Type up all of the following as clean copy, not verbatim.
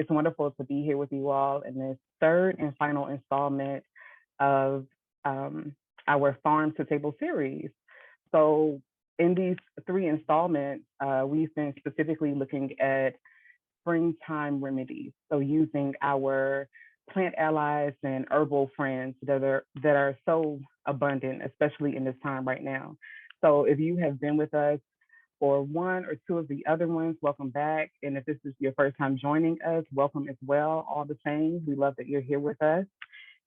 It's wonderful to be here with you all in this third and final installment of our Farm to Table series. So, in these three installments, we've been specifically looking at springtime remedies. So, using our plant allies and herbal friends that are so abundant, especially in this time right now. So, if you have been with us for one or two of the other ones, welcome back. And if this is your first time joining us, welcome as well. All the same, we love that you're here with us.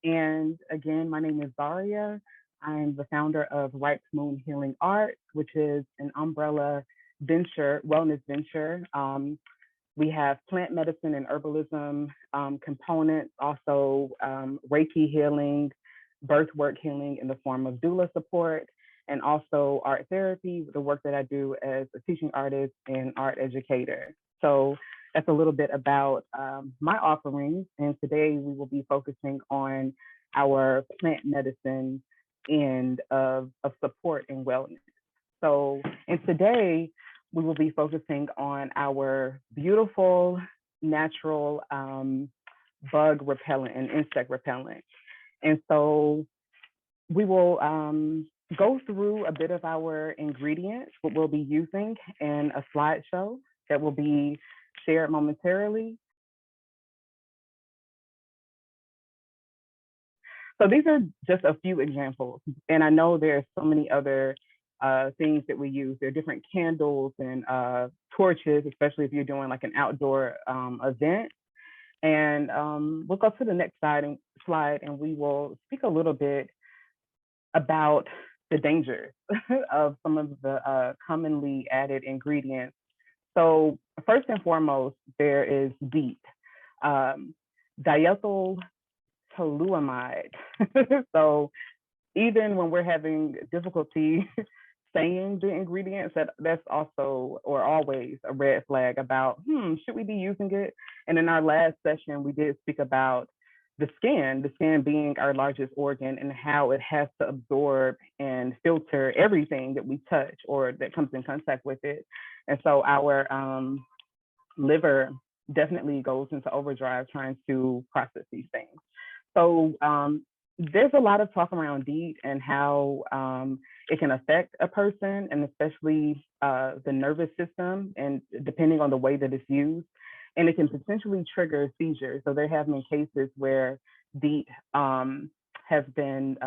And again, my name is Zaria. I'm the founder of Ripe Moon Healing Arts, which is an umbrella venture, wellness venture. We have plant medicine and herbalism components, also Reiki healing, birth work healing in the form of doula support, and also art therapy, the work that I do as a teaching artist and art educator. So that's a little bit about my offerings. And today we will be focusing on our plant medicine end of support and wellness. So, and today we will be focusing on our beautiful natural bug repellent and insect repellent. And so we will go through a bit of our ingredients, what we'll be using in a slideshow that will be shared momentarily. So these are just a few examples, and I know there's so many other things that we use. There are different candles and torches, especially if you're doing like an outdoor event. And we'll go to the next slide, and we will speak a little bit about the dangers of some of the commonly added ingredients. So first and foremost, there is DEET, diethyl toluamide. So even when we're having difficulty saying the ingredients, that's also or always a red flag about, should we be using it? And in our last session, we did speak about the skin being our largest organ and how it has to absorb and filter everything that we touch or that comes in contact with it. And so our liver definitely goes into overdrive trying to process these things. So there's a lot of talk around DEET and how it can affect a person, and especially the nervous system, and depending on the way that it's used. And it can potentially trigger seizures. So there have been cases where DEET has been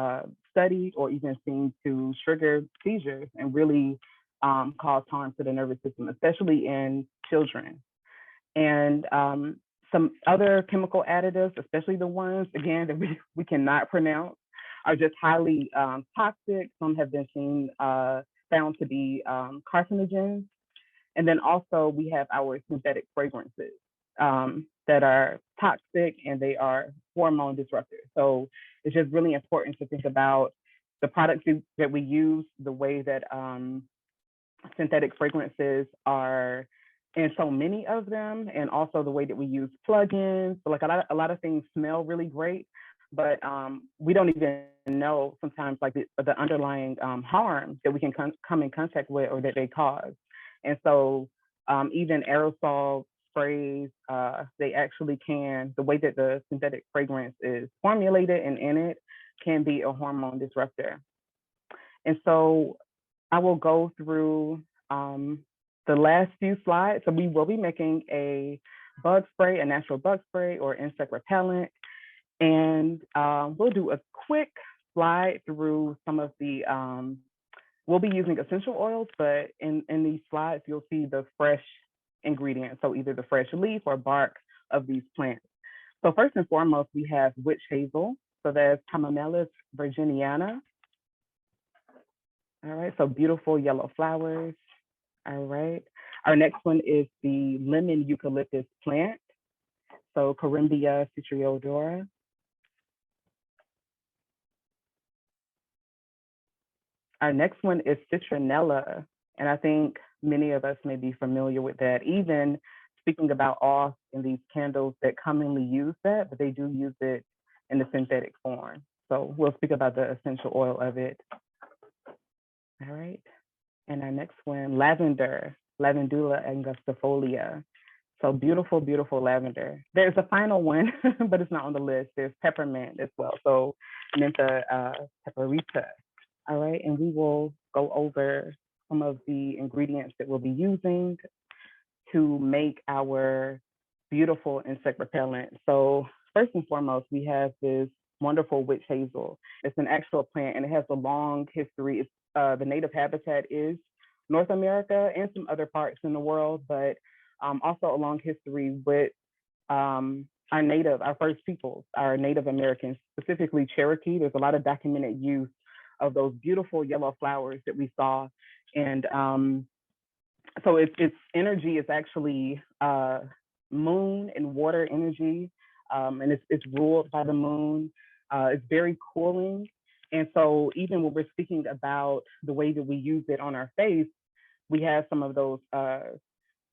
studied or even seen to trigger seizures and really cause harm to the nervous system, especially in children. And some other chemical additives, especially the ones, again, that we cannot pronounce, are just highly toxic. Some have been found to be carcinogens. And then also we have our synthetic fragrances that are toxic and they are hormone disruptors. So it's just really important to think about the products that we use, the way that synthetic fragrances are and so many of them, and also the way that we use plugins. So like a lot of things smell really great, but we don't even know sometimes like the underlying harm that we can come in contact with or that they cause. And so even aerosol sprays, they actually can, the way that the synthetic fragrance is formulated and in it can be a hormone disruptor. And so I will go through the last few slides. So we will be making a bug spray, a natural bug spray or insect repellent. And we'll do a quick slide through some of the, we'll be using essential oils, but in these slides, you'll see the fresh ingredients. So either the fresh leaf or bark of these plants. So first and foremost, we have witch hazel. So there's Camellia virginiana. All right, so beautiful yellow flowers. All right. Our next one is the lemon eucalyptus plant. So Corymbia citriodora. Our next one is citronella. And I think many of us may be familiar with that. Even speaking about off in these candles that commonly use that, but they do use it in the synthetic form. So we'll speak about the essential oil of it. All right. And our next one, lavender, Lavandula angustifolia. So beautiful, beautiful lavender. There's a final one, but it's not on the list. There's peppermint as well. So Mentha Pepperita. All right, and we will go over some of the ingredients that we'll be using to make our beautiful insect repellent. So first and foremost, we have this wonderful witch hazel. It's an actual plant and it has a long history. The native habitat is North America and some other parts in the world, but also a long history with our first peoples, our Native Americans, specifically Cherokee. There's a lot of documented use of those beautiful yellow flowers that we saw. And so its energy is actually moon and water energy, and it's ruled by the moon. It's very cooling. And so even when we're speaking about the way that we use it on our face, we have some of those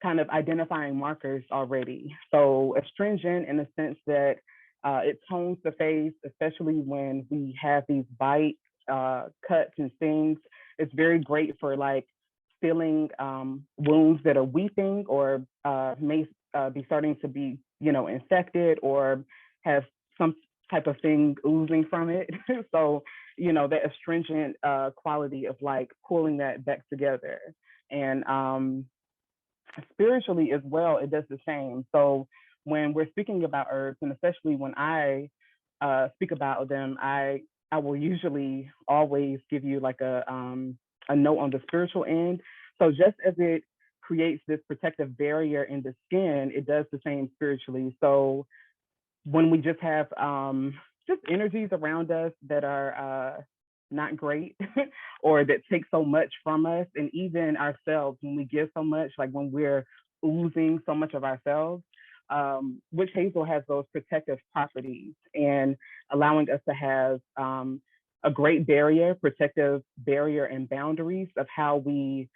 kind of identifying markers already. So astringent in the sense that it tones the face, especially when we have these bites, cuts and stings. It's very great for like feeling wounds that are weeping or may be starting to be, infected or have some type of thing oozing from it. So, the astringent quality of like pulling that back together. And spiritually as well, it does the same. So when we're speaking about herbs, and especially when I speak about them, I will usually always give you like a note on the spiritual end. So just as it creates this protective barrier in the skin, it does the same spiritually. So when we just have just energies around us that are not great or that take so much from us, and even ourselves, when we give so much, like when we're oozing so much of ourselves, witch hazel has those protective properties and allowing us to have a great barrier, protective barrier and boundaries of how we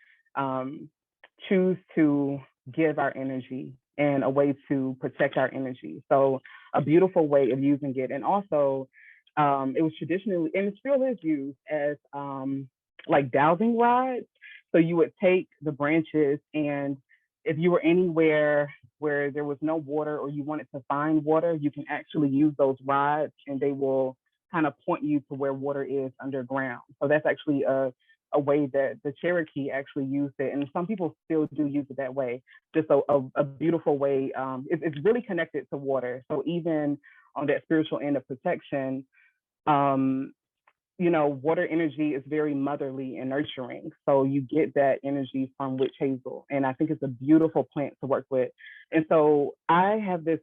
choose to give our energy and a way to protect our energy. So a beautiful way of using it. And also it was traditionally, and it still is used as like dowsing rods. So you would take the branches, and if you were anywhere where there was no water or you wanted to find water, you can actually use those rods and they will kind of point you to where water is underground. So that's actually a way that the Cherokee actually used it. And some people still do use it that way. Just a beautiful way. It's really connected to water. So even on that spiritual end of protection, water energy is very motherly and nurturing. So you get that energy from witch hazel. And I think it's a beautiful plant to work with. And so I have this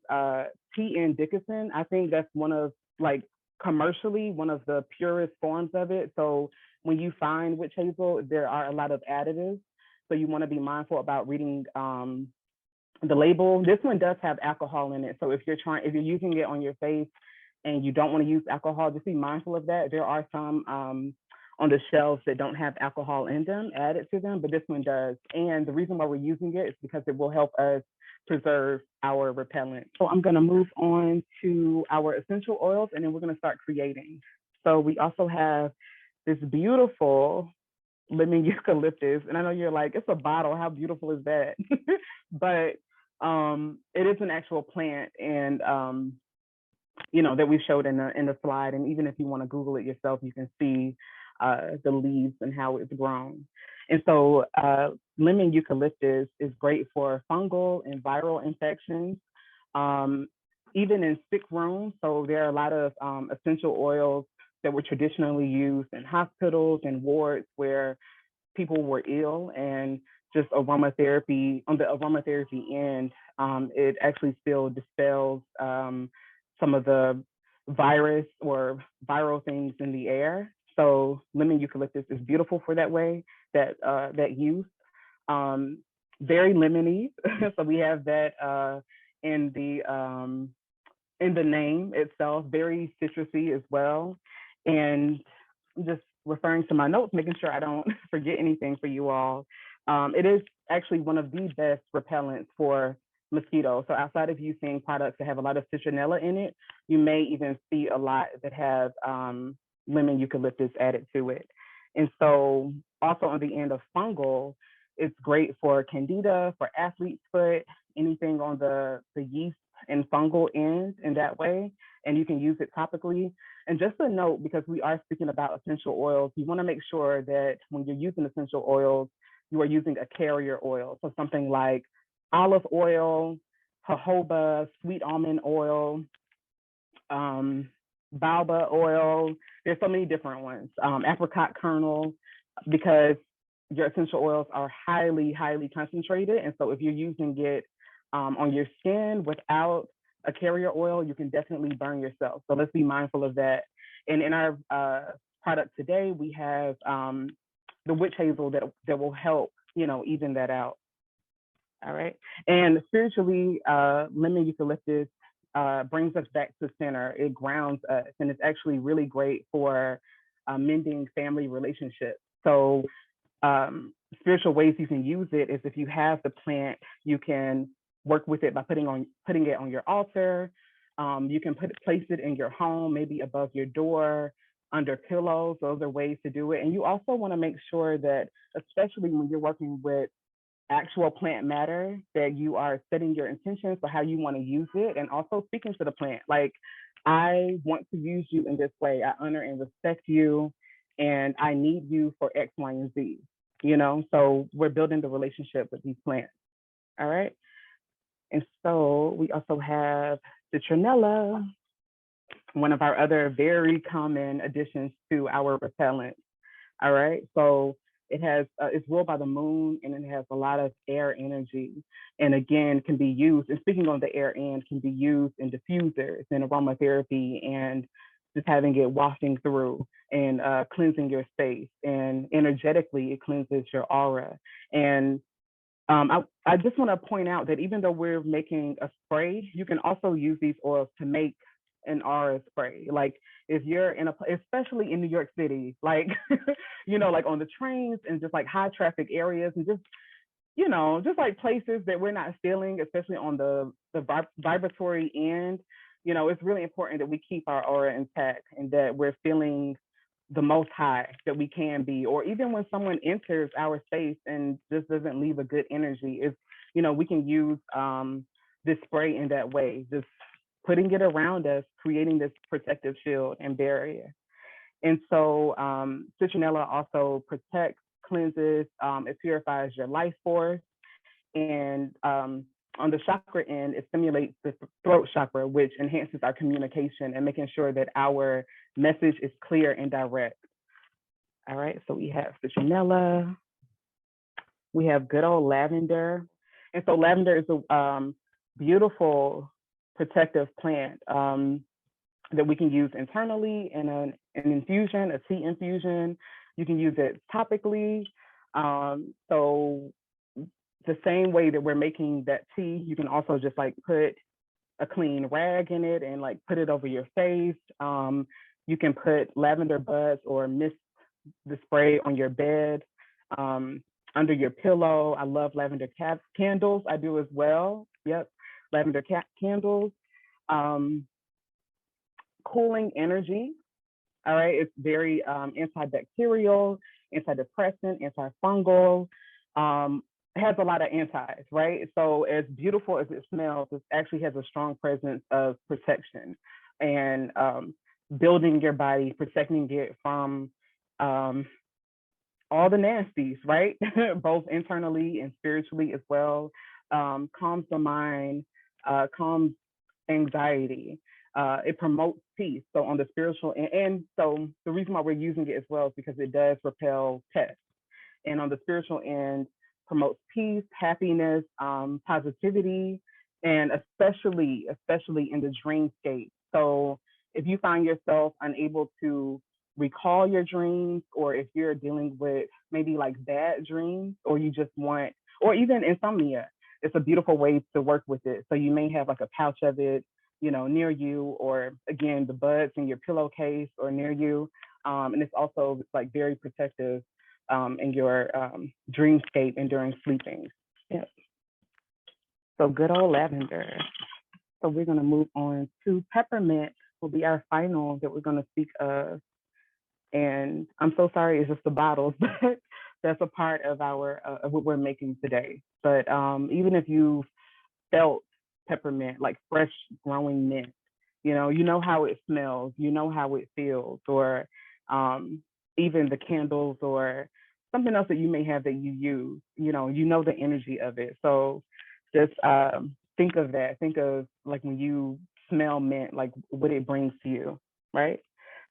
T.N. Dickinson. I think that's one of like commercially one of the purest forms of it. So when you find witch hazel, there are a lot of additives. So you want to be mindful about reading the label. This one does have alcohol in it. So if you're using it on your face and you don't want to use alcohol, just be mindful of that. There are some on the shelves that don't have alcohol in them, added to them, but this one does. And the reason why we're using it is because it will help us preserve our repellent. So I'm going to move on to our essential oils, and then we're going to start creating. So we also have this beautiful lemon eucalyptus, and I know you're like, it's a bottle, how beautiful is that? But it is an actual plant, and that we showed in the slide. And even if you want to Google it yourself, you can see the leaves and how it's grown. And so lemon eucalyptus is great for fungal and viral infections, even in sick rooms. So there are a lot of essential oils that were traditionally used in hospitals and wards where people were ill, and just aromatherapy, on the aromatherapy end, it actually still dispels some of the virus or viral things in the air. So lemon eucalyptus is beautiful for that way, that use. Very lemony, so we have that in the name itself. Very citrusy as well, and just referring to my notes, making sure I don't forget anything for you all. It is actually one of the best repellents for mosquitoes. So outside of you seeing products that have a lot of citronella in it, you may even see a lot that have lemon eucalyptus added to it. And so also on the end of fungal, It's great for candida, for athlete's foot, anything on the yeast and fungal end in that way. And you can use it topically. And just a note, because we are speaking about essential oils, you want to make sure that when you're using essential oils, you are using a carrier oil. So something like olive oil, jojoba, sweet almond oil, um, baobab oil. There's so many different ones. Apricot kernel, because your essential oils are highly, highly concentrated. And so if you're using it on your skin without a carrier oil, you can definitely burn yourself. So let's be mindful of that. And in our product today, we have the witch hazel that will help, even that out. All right. And spiritually, lemon eucalyptus brings us back to center. It grounds us, and it's actually really great for mending family relationships. So, spiritual ways you can use it is if you have the plant, you can work with it by putting it on your altar. You can place it in your home, maybe above your door, under pillows. Those are ways to do it. And you also want to make sure that, especially when you're working with actual plant matter, that you are setting your intentions for how you want to use it, and also speaking to the plant. Like, I want to use you in this way. I honor and respect you, and I need you for X, Y, and Z. So we're building the relationship with these plants. All right. And so we also have citronella, one of our other very common additions to our repellent. All right. So it's ruled by the moon, and it has a lot of air energy. And again, can be used, and speaking on the air end, can be used in diffusers and aromatherapy, and just having it wafting through and cleansing your space. And energetically, it cleanses your aura. And I just want to point out that even though we're making a spray, you can also use these oils to make an aura spray. Like, if you're especially in New York City, like, like on the trains and just like high traffic areas, and just like places that we're not feeling, especially on the vibratory end, it's really important that we keep our aura intact and that we're feeling the most high that we can be. Or even when someone enters our space and just doesn't leave a good energy, we can use this spray in that way, just putting it around us, creating this protective shield and barrier. And so citronella also protects, cleanses, it purifies your life force. And on the chakra end, it stimulates the throat chakra, which enhances our communication and making sure that our message is clear and direct. All right, so we have citronella, we have good old lavender. And so lavender is a beautiful protective plant that we can use internally in an infusion, a tea infusion. You can use it topically. So the same way that we're making that tea, you can also just like put a clean rag in it and like put it over your face. You can put lavender buds or mist the spray on your bed, under your pillow. I love lavender candles. I do as well. Yep, lavender candles. Cooling energy. All right, it's very antibacterial, antidepressant, antifungal. It has a lot of antis, right? So as beautiful as it smells, it actually has a strong presence of protection and building your body, protecting it from all the nasties, right? Both internally and spiritually as well. Calms the mind, calms anxiety. It promotes peace. So on the spiritual and so the reason why we're using it as well is because it does repel pests. And on the spiritual end, promotes peace, happiness, positivity, and especially in the dreamscape. So if you find yourself unable to recall your dreams, or if you're dealing with maybe like bad dreams, or you just want, or even insomnia, it's a beautiful way to work with it. So you may have like a pouch of it, near you, or again, the buds in your pillowcase or near you. And it's also like very protective in your dreamscape and during sleeping. Yeah. So good old lavender. So we're going to move on to peppermint, will be our final that we're going to speak of. And I'm so sorry, it's just the bottles, but that's a part of our of what we're making today. But even if you felt peppermint, like fresh growing mint, you know how it smells, you know how it feels, or um, even the candles or something else that you may have that you use, you know the energy of it. So just think of that. Think of like when you smell mint, like what it brings to you, right?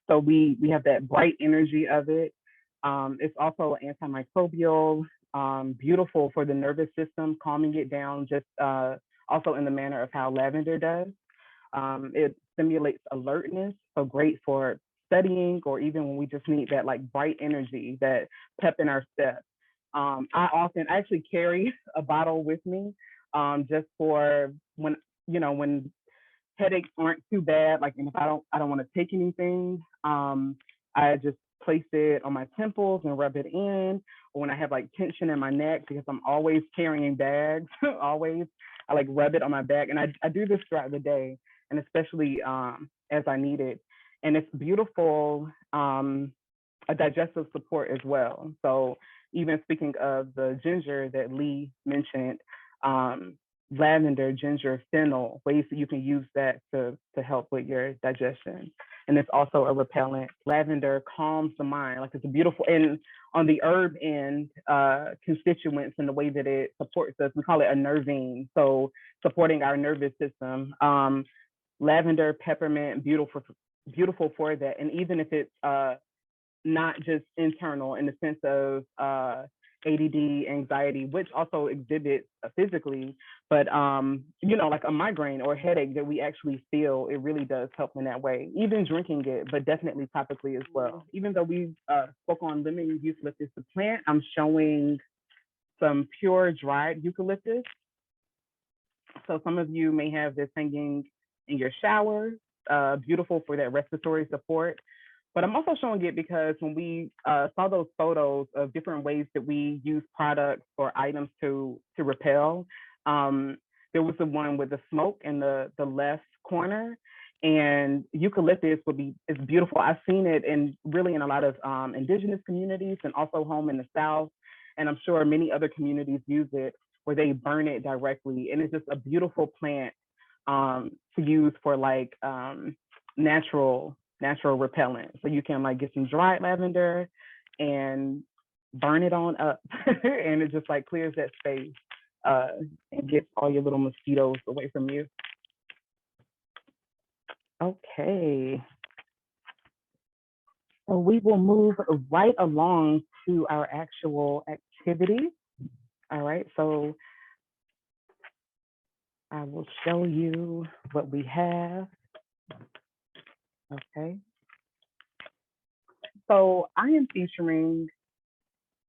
So we have that bright energy of it. It's also antimicrobial, beautiful for the nervous system, calming it down, just also in the manner of how lavender does. It stimulates alertness, so great for studying or even when we just need that like bright energy, that pep in our step. I actually carry a bottle with me just for when, when headaches aren't too bad, like, and if I don't want to take anything, I just place it on my temples and rub it in. Or when I have like tension in my neck, because I'm always carrying bags, always, I like rub it on my back. And I do this throughout the day, and especially as I need it. And it's beautiful, a digestive support as well. So even speaking of the ginger that Lee mentioned, um, lavender, ginger, fennel, ways that you can use that to help with your digestion. And it's also a repellent. Lavender calms the mind. Like, it's a beautiful, and on the herb end, constituents and the way that it supports us, we call it a nervine. So supporting our nervous system. Lavender, peppermint, beautiful for that. And even if it's not just internal in the sense of ADD, anxiety, which also exhibits physically, but like a migraine or a headache that we actually feel, it really does help in that way. Even drinking it, but definitely topically as well. Even though we spoke on lemon eucalyptus, the plant, I'm showing some pure dried eucalyptus. So some of you may have this hanging in your shower, beautiful for that respiratory support. But I'm also showing it because when we saw those photos of different ways that we use products or items to repel, there was the one with the smoke in the left corner, and eucalyptus is beautiful. I've seen it really in a lot of indigenous communities and also home in the South, and I'm sure many other communities use it where they burn it directly, and it's just a beautiful plant to use for like natural repellent. So you can like get some dried lavender and burn it on up and it just like clears that space and gets all your little mosquitoes away from you. Okay. So we will move right along to our actual activity. All right, so I will show you what we have. Okay. So I am featuring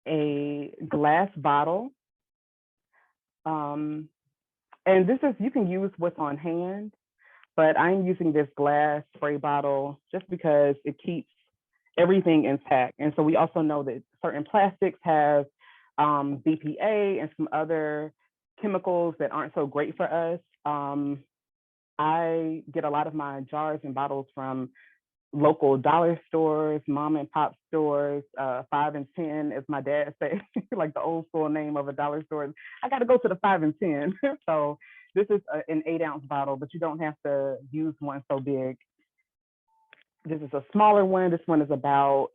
a glass bottle. And you can use what's on hand, but I'm using this glass spray bottle just because it keeps everything intact. And so we also know that certain plastics have BPA and some other chemicals that aren't so great for us. I get a lot of my jars and bottles from local dollar stores, mom and pop stores, 5 and 10, as my dad said, like the old school name of a dollar store. I got to go to the 5 and 10. So this is an 8-ounce bottle, but you don't have to use one so big. This is a smaller one. This one is about,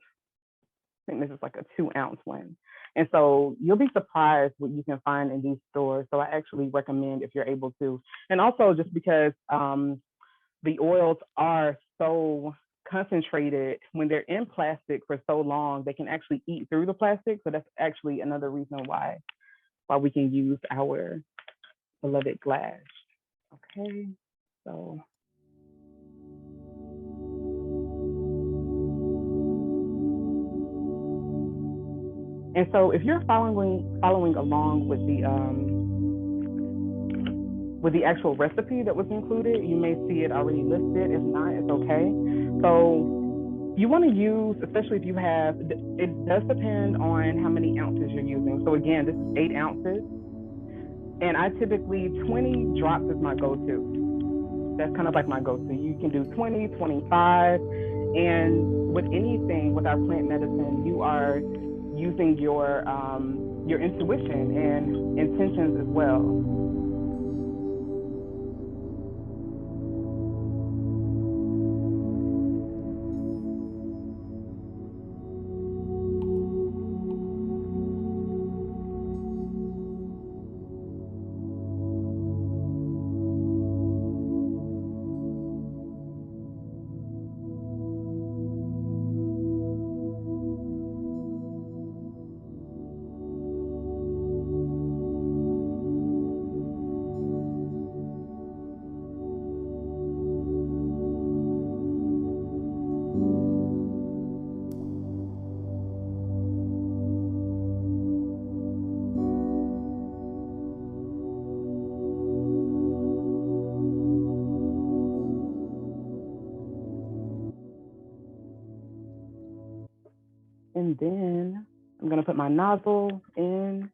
I think this is like a 2-ounce one. And so you'll be surprised what you can find in these stores. So I actually recommend if you're able to. And also just because the oils are so concentrated, when they're in plastic for so long, they can actually eat through the plastic. So that's actually another reason why we can use our beloved glass. Okay, so. And so if you're following along with the actual recipe that was included, you may see it already listed. If not, it's okay. So you want to use, especially if you have, it does depend on how many ounces you're using. So again, this is 8 ounces. And I typically, 20 drops is my go-to. That's kind of like my go-to. You can do 20, 25. And with anything, with our plant medicine, you are using your intuition and intentions as well. And then I'm gonna put my nozzle in,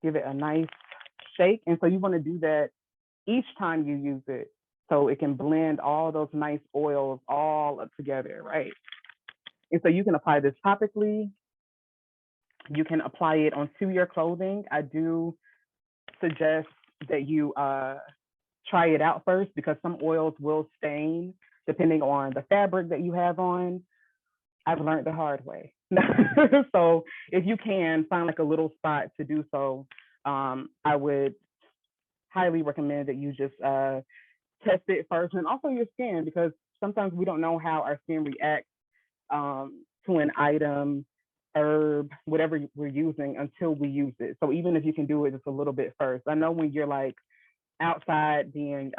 give it a nice shake. And so you wanna do that each time you use it so it can blend all those nice oils all up together, right? And so you can apply this topically. You can apply it onto your clothing. I do suggest that you try it out first because some oils will stain depending on the fabric that you have on. I've learned the hard way. So if you can find like a little spot to do so, I would highly recommend that you just test it first, and also your skin, because sometimes we don't know how our skin reacts to an item, herb, whatever we're using until we use it. So even if you can do it just a little bit first, I know when you're like outside being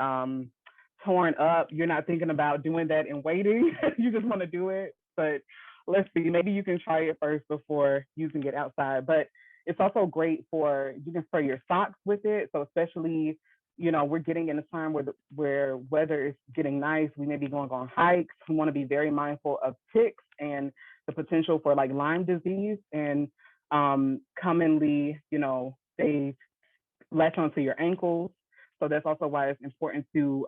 torn up, you're not thinking about doing that and waiting. You just want to do it. But let's see, maybe you can try it first before using it outside. But it's also great for, you can spray your socks with it. So especially, you know, we're getting in a time where weather is getting nice. We may be going on hikes. We want to be very mindful of ticks and the potential for like Lyme disease. And commonly, you know, they latch onto your ankles. So that's also why it's important to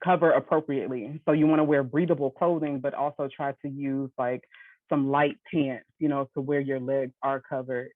cover appropriately. So you want to wear breathable clothing, but also try to use like some light pants, you know, to where your legs are covered.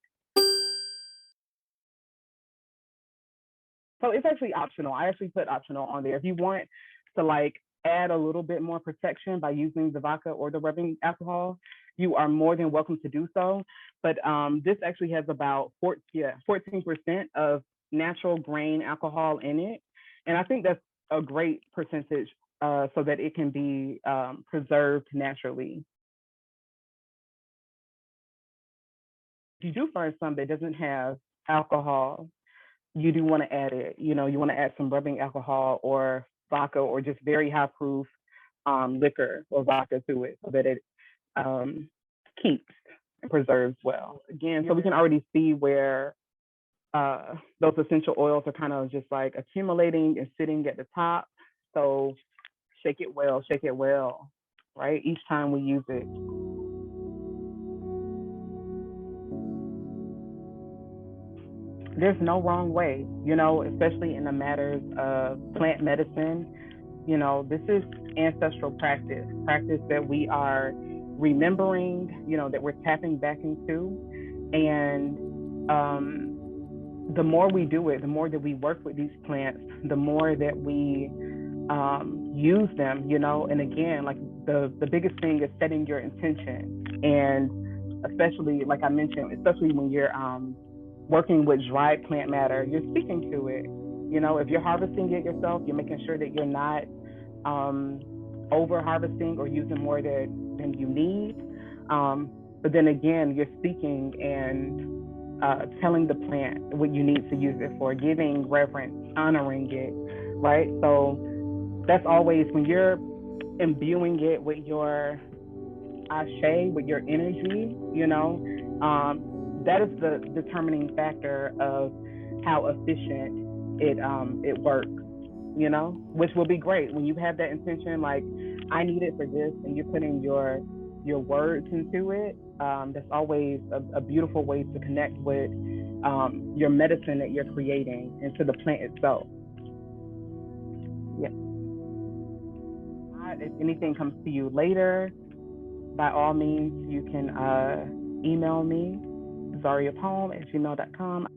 So it's actually optional. I actually put optional on there. If you want to like add a little bit more protection by using the vodka or the rubbing alcohol, you are more than welcome to do so. But this actually has about 14% of natural grain alcohol in it. And I think that's a great percentage so that it can be preserved naturally. If you do find some that doesn't have alcohol, you do want to add it. You know, you want to add some rubbing alcohol or vodka or just very high proof liquor or vodka to it so that it um, keeps and preserves well. Again, so we can already see where those essential oils are kind of just like accumulating and sitting at the top. So shake it well, right? Each time we use it. There's no wrong way, you know, especially in the matters of plant medicine. You know, this is ancestral practice, practice that we are remembering, you know, that we're tapping back into. And the more we do it, the more that we work with these plants, the more that we use them, you know. And again, like the biggest thing is setting your intention. And especially, like I mentioned, especially when you're working with dried plant matter, you're speaking to it. You know, if you're harvesting it yourself, you're making sure that you're not over harvesting or using more than you need. But then again, you're speaking and telling the plant what you need to use it for, giving reverence, honoring it, right? So that's always when you're imbuing it with your ashe, with your energy, you know, that is the determining factor of how efficient it works, you know, which will be great when you have that intention, like I need it for this, and you're putting your words into it. That's always a beautiful way to connect with your medicine that you're creating into the plant itself. Yeah. If anything comes to you later, by all means, you can email me, zariapalm@gmail.com.